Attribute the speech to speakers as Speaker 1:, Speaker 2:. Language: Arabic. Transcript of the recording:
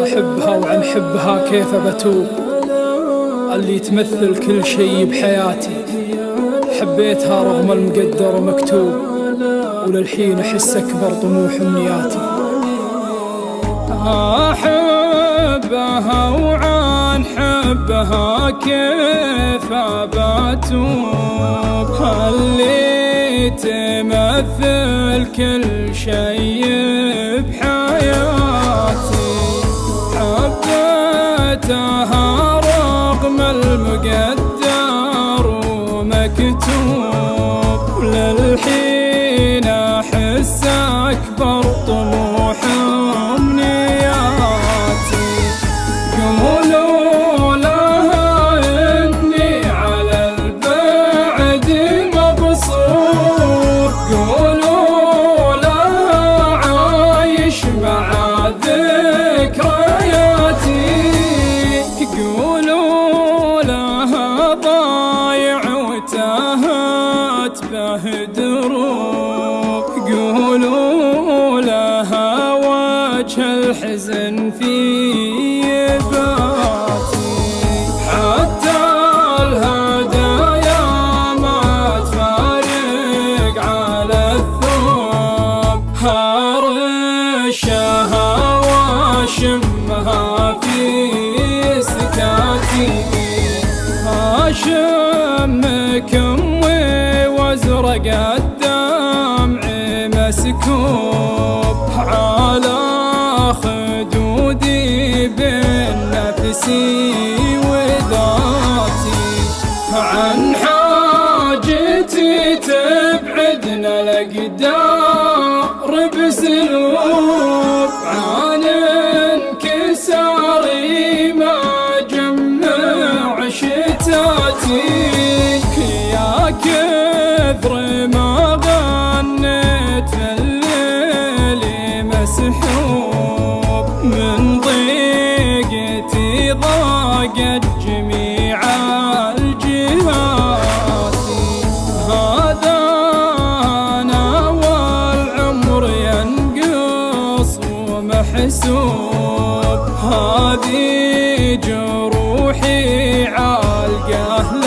Speaker 1: أحبها وعن حبها كيف بتوب، اللي تمثل كل شي بحياتي. حبيتها رغم المقدر مكتوب، وللحين أحس أكبر طموح أمنياتي. أحبها وعن حبها كيف بتوب، اللي تمثل كل شي بحياتي. حبيتها رغم المقدر ومكتوب، للحين أحس أكبر طموح أمنياتي. قولوا لها إني على البعد مبسوط، قولوا لها عايش مع ذكرياتي، قولوا لها ضايع وتاهت به دروب، قولوا لها وجه الحزن في باتي. حتى الهدايا ما تفارق على الثوب، هرشها واشمها في سكاتي. أشم كمي وازرق الدمع مسكوب، على خدودي بين نفسي وذاتي. عن حاجتي تبعدنا الأقدار بسلوب، عن انكساري ما جمع شتاتي. يا كثر ما غنيت في الليل مسحوب، من ضيقتي ضاقت جميع الجهات. هذا أنا والعمر ينقص ومحسوب، هذه جروحي عالقة